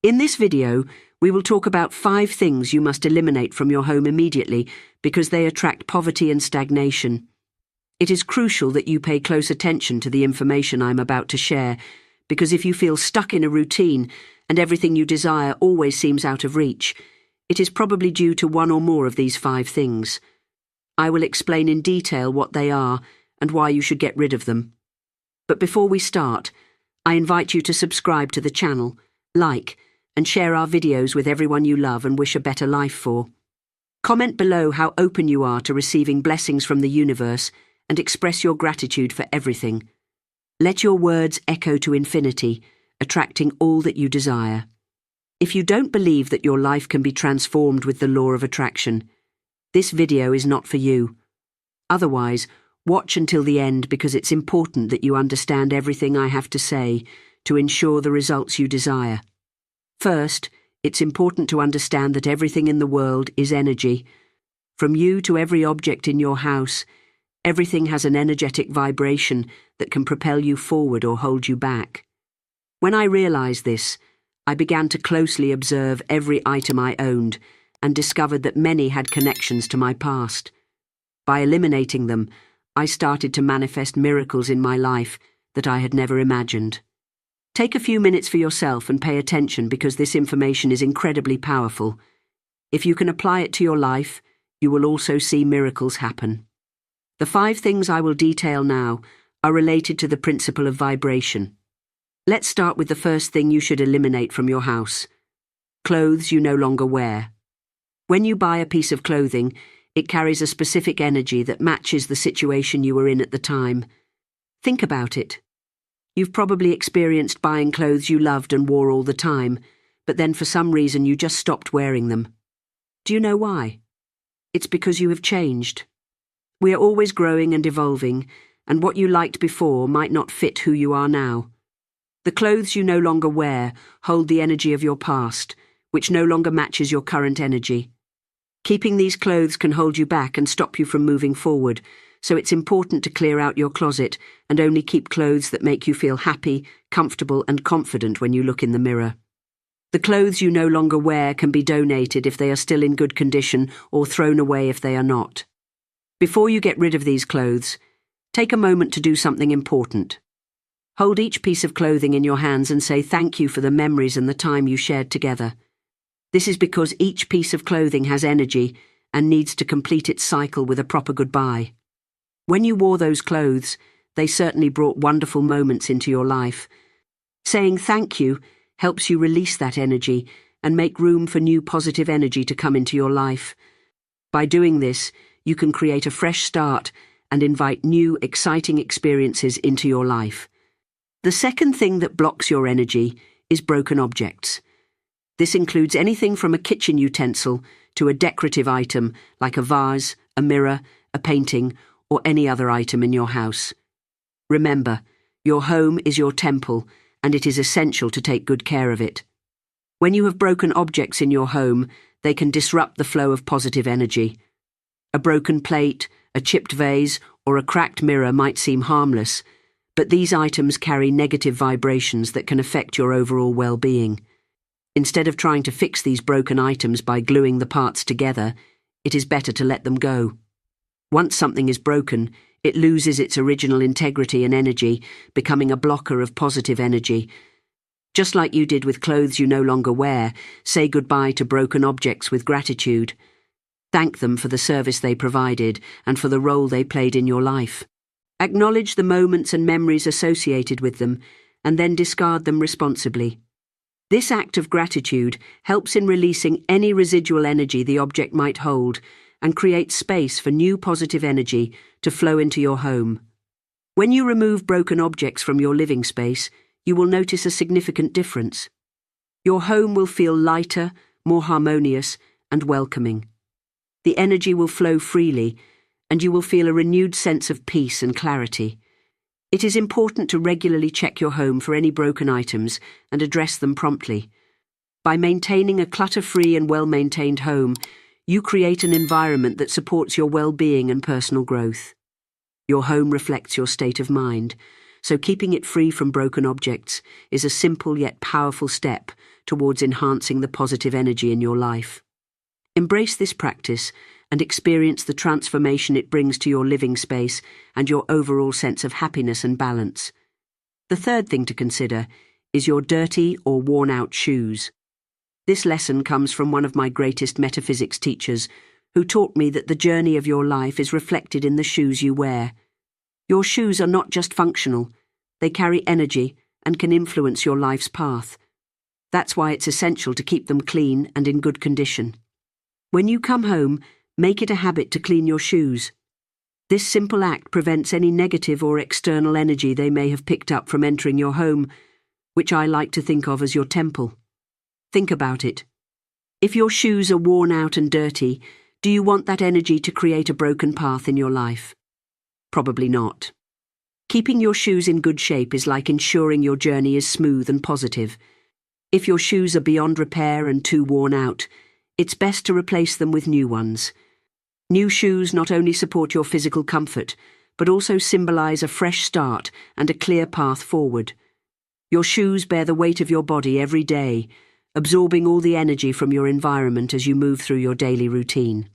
In this video, we will talk about 5 things you must eliminate from your home immediately because they attract poverty and stagnation. It is crucial that you pay close attention to the information I'm about to share, because if you feel stuck in a routine and everything you desire always seems out of reach, it is probably due to one or more of these 5 things. I will explain in detail what they are and why you should get rid of them. But before we start, I invite you to subscribe to the channel, like, and share our videos with everyone you love and wish a better life for. Comment below how open you are to receiving blessings from the universe and express your gratitude for everything. Let your words echo to infinity, attracting all that you desire. If you don't believe that your life can be transformed with the law of attraction, this video is not for you. Otherwise, watch until the end because it's important that you understand everything I have to say to ensure the results you desire. First, it's important to understand that everything in the world is energy. From you to every object in your house, everything has an energetic vibration that can propel you forward or hold you back. When I realized this, I began to closely observe every item I owned and discovered that many had connections to my past. By eliminating them, I started to manifest miracles in my life that I had never imagined. Take a few minutes for yourself and pay attention because this information is incredibly powerful. If you can apply it to your life, you will also see miracles happen. The 5 things I will detail now are related to the principle of vibration. Let's start with the first thing you should eliminate from your house: clothes you no longer wear. When you buy a piece of clothing, it carries a specific energy that matches the situation you were in at the time. Think about it. You've probably experienced buying clothes you loved and wore all the time, but then for some reason you just stopped wearing them. Do you know why? It's because you have changed. We are always growing and evolving, and what you liked before might not fit who you are now. The clothes you no longer wear hold the energy of your past, which no longer matches your current energy. Keeping these clothes can hold you back and stop you from moving forward, so it's important to clear out your closet and only keep clothes that make you feel happy, comfortable, and confident when you look in the mirror. The clothes you no longer wear can be donated if they are still in good condition or thrown away if they are not. Before you get rid of these clothes, take a moment to do something important. Hold each piece of clothing in your hands and say thank you for the memories and the time you shared together. This is because each piece of clothing has energy and needs to complete its cycle with a proper goodbye. When you wore those clothes, they certainly brought wonderful moments into your life. Saying thank you helps you release that energy and make room for new positive energy to come into your life. By doing this, you can create a fresh start and invite new, exciting experiences into your life. The second thing that blocks your energy is broken objects. This includes anything from a kitchen utensil to a decorative item like a vase, a mirror, a painting, or any other item in your house. Remember, your home is your temple, and it is essential to take good care of it. When you have broken objects in your home, they can disrupt the flow of positive energy. A broken plate, a chipped vase, or a cracked mirror might seem harmless, but these items carry negative vibrations that can affect your overall well-being. Instead of trying to fix these broken items by gluing the parts together, it is better to let them go. Once something is broken, it loses its original integrity and energy, becoming a blocker of positive energy. Just like you did with clothes you no longer wear, say goodbye to broken objects with gratitude. Thank them for the service they provided and for the role they played in your life. Acknowledge the moments and memories associated with them, and then discard them responsibly. This act of gratitude helps in releasing any residual energy the object might hold and creates space for new positive energy to flow into your home. When you remove broken objects from your living space, you will notice a significant difference. Your home will feel lighter, more harmonious, and welcoming. The energy will flow freely, and you will feel a renewed sense of peace and clarity. It is important to regularly check your home for any broken items and address them promptly. By maintaining a clutter-free and well-maintained home, you create an environment that supports your well-being and personal growth. Your home reflects your state of mind. so keeping it free from broken objects is a simple yet powerful step towards enhancing the positive energy in your life. Embrace this practice and experience the transformation it brings to your living space and your overall sense of happiness and balance. The third thing to consider is your dirty or worn-out shoes. This lesson comes from one of my greatest metaphysics teachers, who taught me that the journey of your life is reflected in the shoes you wear. Your shoes are not just functional, they carry energy and can influence your life's path. That's why it's essential to keep them clean and in good condition. When you come home, make it a habit to clean your shoes. This simple act prevents any negative or external energy they may have picked up from entering your home, which I like to think of as your temple. Think about it. If your shoes are worn out and dirty, do you want that energy to create a broken path in your life? Probably not. Keeping your shoes in good shape is like ensuring your journey is smooth and positive. If your shoes are beyond repair and too worn out, it's best to replace them with new ones. New shoes not only support your physical comfort, but also symbolize a fresh start and a clear path forward. Your shoes bear the weight of your body every day, absorbing all the energy from your environment as you move through your daily routine.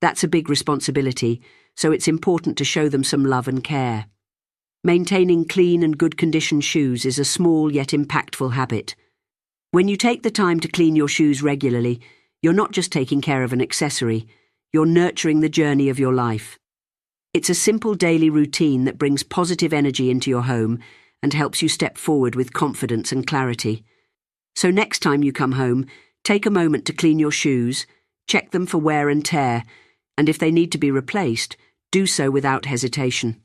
That's a big responsibility, so it's important to show them some love and care. Maintaining clean and good condition shoes is a small yet impactful habit. When you take the time to clean your shoes regularly, you're not just taking care of an accessory, you're nurturing the journey of your life. It's a simple daily routine that brings positive energy into your home and helps you step forward with confidence and clarity. So next time you come home, take a moment to clean your shoes, check them for wear and tear, and if they need to be replaced, do so without hesitation.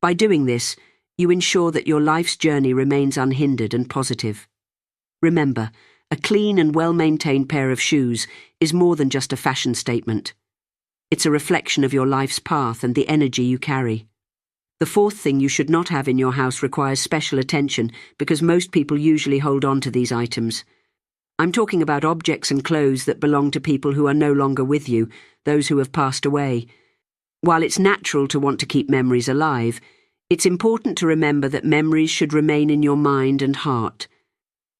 By doing this, you ensure that your life's journey remains unhindered and positive. Remember, a clean and well-maintained pair of shoes is more than just a fashion statement. It's a reflection of your life's path and the energy you carry. The fourth thing you should not have in your house requires special attention because most people usually hold on to these items. I'm talking about objects and clothes that belong to people who are no longer with you, those who have passed away. While it's natural to want to keep memories alive, it's important to remember that memories should remain in your mind and heart.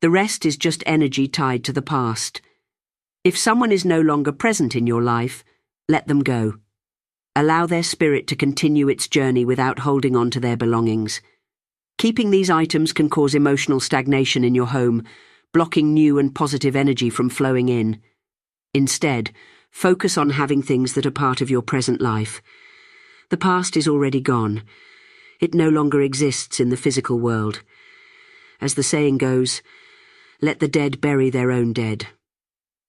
The rest is just energy tied to the past. If someone is no longer present in your life, let them go. Allow their spirit to continue its journey without holding on to their belongings. Keeping these items can cause emotional stagnation in your home, blocking new and positive energy from flowing in. Instead, focus on having things that are part of your present life. The past is already gone. It no longer exists in the physical world. As the saying goes, let the dead bury their own dead.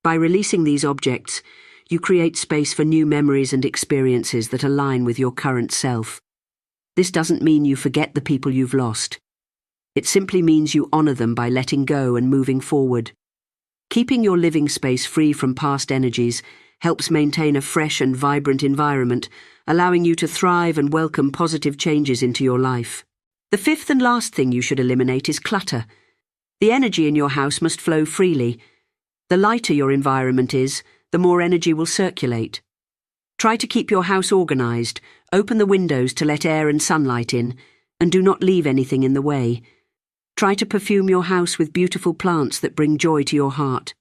By releasing these objects, you create space for new memories and experiences that align with your current self. This doesn't mean you forget the people you've lost. It simply means you honor them by letting go and moving forward. Keeping your living space free from past energies helps maintain a fresh and vibrant environment, allowing you to thrive and welcome positive changes into your life. The fifth and last thing you should eliminate is clutter. The energy in your house must flow freely. The lighter your environment is, the more energy will circulate. Try to keep your house organized, open the windows to let air and sunlight in, and do not leave anything in the way. Try to perfume your house with beautiful plants that bring joy to your heart.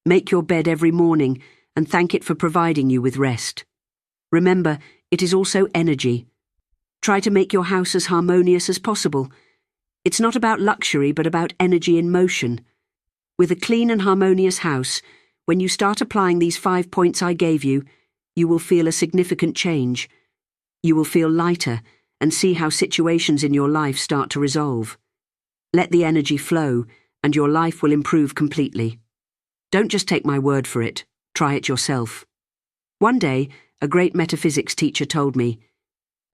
Make your bed every morning and thank it for providing you with rest. Remember, it is also energy. Try to make your house as harmonious as possible. It's not about luxury, but about energy in motion. With a clean and harmonious house, when you start applying these 5 points I gave you, you will feel a significant change. You will feel lighter and see how situations in your life start to resolve. Let the energy flow, and your life will improve completely. Don't just take my word for it, try it yourself. One day, a great metaphysics teacher told me,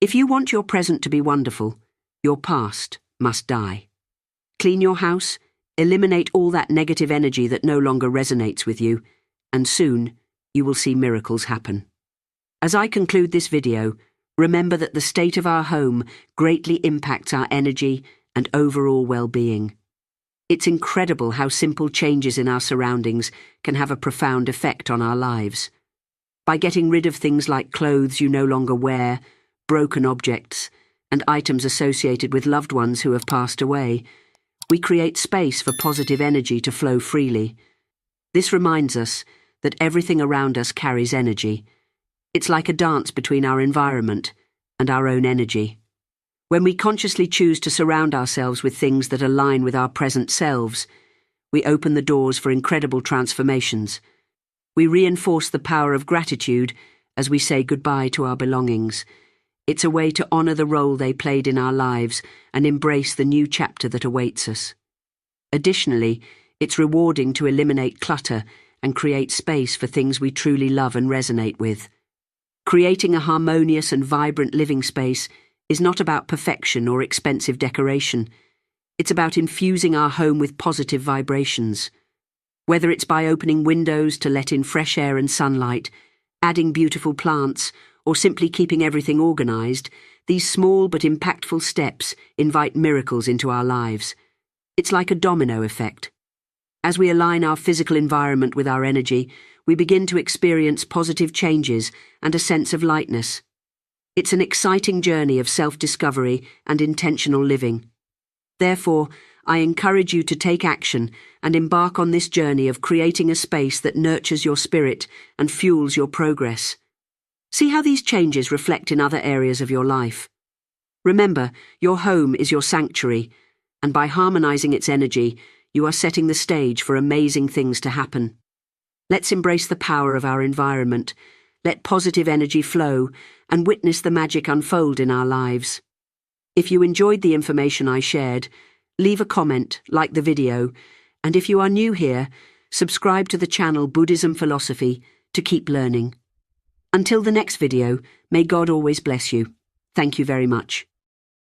if you want your present to be wonderful, your past must die. Clean your house, eliminate all that negative energy that no longer resonates with you, and soon you will see miracles happen. As I conclude this video, remember that the state of our home greatly impacts our energy and overall well-being. It's incredible how simple changes in our surroundings can have a profound effect on our lives. By getting rid of things like clothes you no longer wear, broken objects, and items associated with loved ones who have passed away, we create space for positive energy to flow freely. This reminds us that everything around us carries energy. It's like a dance between our environment and our own energy. When we consciously choose to surround ourselves with things that align with our present selves, we open the doors for incredible transformations. We reinforce the power of gratitude as we say goodbye to our belongings. It's a way to honor the role they played in our lives and embrace the new chapter that awaits us. Additionally, it's rewarding to eliminate clutter and create space for things we truly love and resonate with. Creating a harmonious and vibrant living space is not about perfection or expensive decoration. It's about infusing our home with positive vibrations. Whether it's by opening windows to let in fresh air and sunlight, adding beautiful plants, or simply keeping everything organized, these small but impactful steps invite miracles into our lives. It's like a domino effect. As we align our physical environment with our energy, we begin to experience positive changes and a sense of lightness. It's an exciting journey of self-discovery and intentional living. Therefore, I encourage you to take action and embark on this journey of creating a space that nurtures your spirit and fuels your progress. See how these changes reflect in other areas of your life. Remember, your home is your sanctuary, and by harmonizing its energy, you are setting the stage for amazing things to happen. Let's embrace the power of our environment, let positive energy flow, and witness the magic unfold in our lives. If you enjoyed the information I shared, leave a comment, like the video, and if you are new here, subscribe to the channel Buddhism Philosophy to keep learning. Until the next video, may God always bless you. Thank you very much.